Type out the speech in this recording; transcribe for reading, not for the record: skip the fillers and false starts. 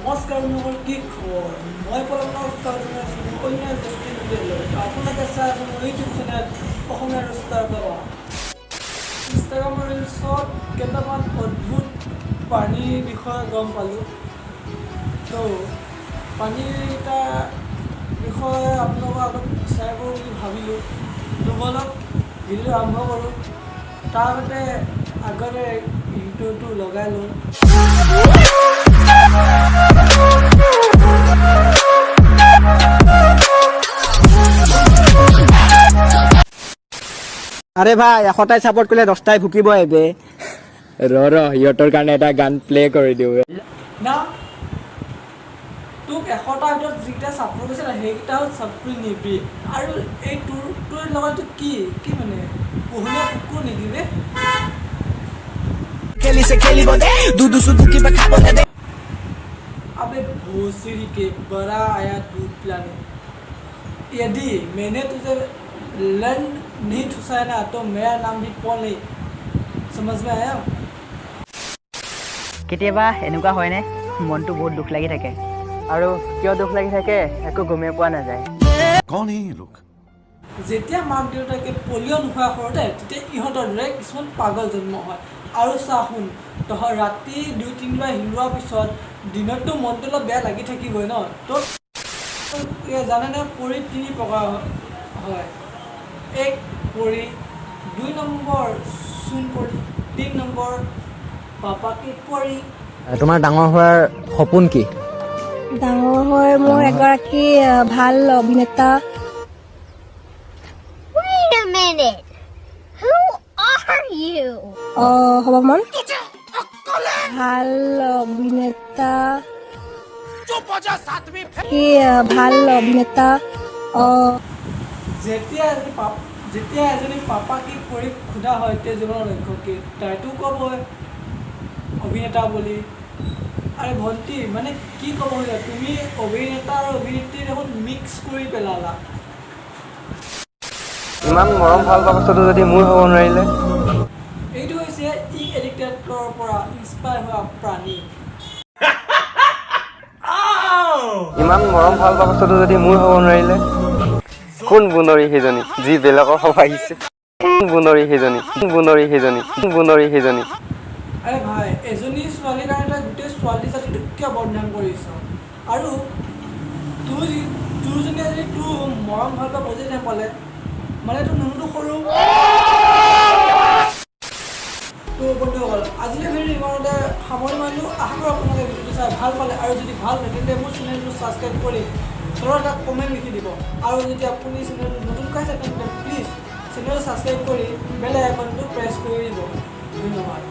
নমস্কাৰ মোৰ কি খবৰ মই পলমৰ অন্য আপোনালোকে চাই আছে মোৰ ইউটিউব চেনেল অসমীয়া ৰোষ্টাৰ বাবা ইনষ্টাগ্ৰাম ৰিলছত কেইটামান অদ্ভুত পানীৰ বিষয়ে গম পালোঁ তো পানীৰ এটা বিষয়ে আপোনালোকৰ আগত শ্বেয়াৰ কৰোঁ বুলি ভাবিলোঁ তো বলক ভিডিঅ' আৰম্ভ কৰোঁ তাৰ আগতে ইন্ট্ৰটো লগাই লওঁ আৰে ভাই এশটাই সাপোৰ্ট কৰলে 10টাই ভুকিব এবে সিহঁতৰ কাৰণে এটা গান প্লে কৰি দিওঁ না তোক 100টাৰ ভিতৰত যিকেইটা ছাপোৰ্ট আছে না সেইকেইটা হ'ল ছাপোৰ্ট নিবি আৰু এই তোৰ লগত কি মানে পোহনীয়া কুকুৰ নেকি বে अबे भोसड़ी के बड़ा आया दूध पिलाने यदि मैंने तुझे लर्न नहीं ठुसाया ना तो मेरा नाम भी पॉल नहीं समझ में आया কেতিয়াবা এনেকুৱা হয়নে মনটো বহুত দুখ লাগি থাকে আৰু কিয় দুখ লাগি থাকে একো গমে পোৱা নাযায় কোন এই লোক যেতিয়া মাক দেউতাকে পলিঅ' নোখোৱা সৰুতে তেতিয়া ইহঁতৰ দৰে কিছুমান পাগল জন্ম হয় আৰু চাহোন তহঁত ৰাতি 2-3 বাৰ হিলোৱাৰ পিছত দিনততো মনটো অলপ বেয়া লাগি থাকিবই ন তো জানেনে পৰি 3 প্ৰকাৰ হয় 1 পৰি 2 নম্বৰ চুন পৰি 3 নম্বৰ পাপাকে পৰি তোমাৰ ডাঙৰ হোৱাৰ সপোন কি ডাঙৰ হৈ মোৰ এগৰাকী ভাল অভিনেতা Wait a minute. Who are you? হ'ব মন ভাল অভিনেতা কি ভাল অভিনেতা যেতিয়া এজনী পাপাকে পৰি সোধা হয় তে জীৱনৰ লক্ষ্য কি তাইতো ক'বই অভিনেতা বুলি আৰে ভণ্টি মানে কি ক'ব খোজা তুমি অভিনেতা আৰু অভিনেত্ৰী দেখোন মিক্স কৰি পেলালা ইমান মৰম ভাল পোৱা বস্তুটো যদি মোৰ হ'ব নোৱাৰিলে এইটো হৈছে ই এডিক্টেডৰ পৰা ইনস্পায়াৰ হোৱা প্ৰাণী ইমান মৰম ভাল পোৱা বস্তুটো যদি মোৰ হ'ব নোৱাৰিলে কোন বুনৰী সেইজনী যি বেলেগৰ হ'ব আহিছে কোন বুনৰী সেইজনী আৰে ভাই এজনী ছোৱালীৰ কাৰণে তই গোটেই ছোৱালী জাতিটোক কিয় বদনাম কৰিছ আৰু তোৰ যদি এজনী তোৰ মৰম ভাল পোৱা বুজি নাপালে মানে তোৰ নুনুটো সৰু তো বন্ধুসকল আজিলৈ ভিডিঅ' ইমানতে সামৰি মাৰিলোঁ আশা কৰোঁ আপোনালোকে ভিডিঅ'টো চাই ভাল পালে আৰু যদি ভাল লাগে তেন্তে মোৰ চেনেলটো ছাবস্ক্ৰাইব কৰি তলত এটা কমেণ্ট লিখি দিব আৰু যদি আপুনি চেনেলটো নতুনকৈ আছে তেন্তে প্লিজ চেনেলটো ছাবস্ক্ৰাইব কৰি বেল আইকনটো প্ৰেছ কৰি দিব ধন্যবাদ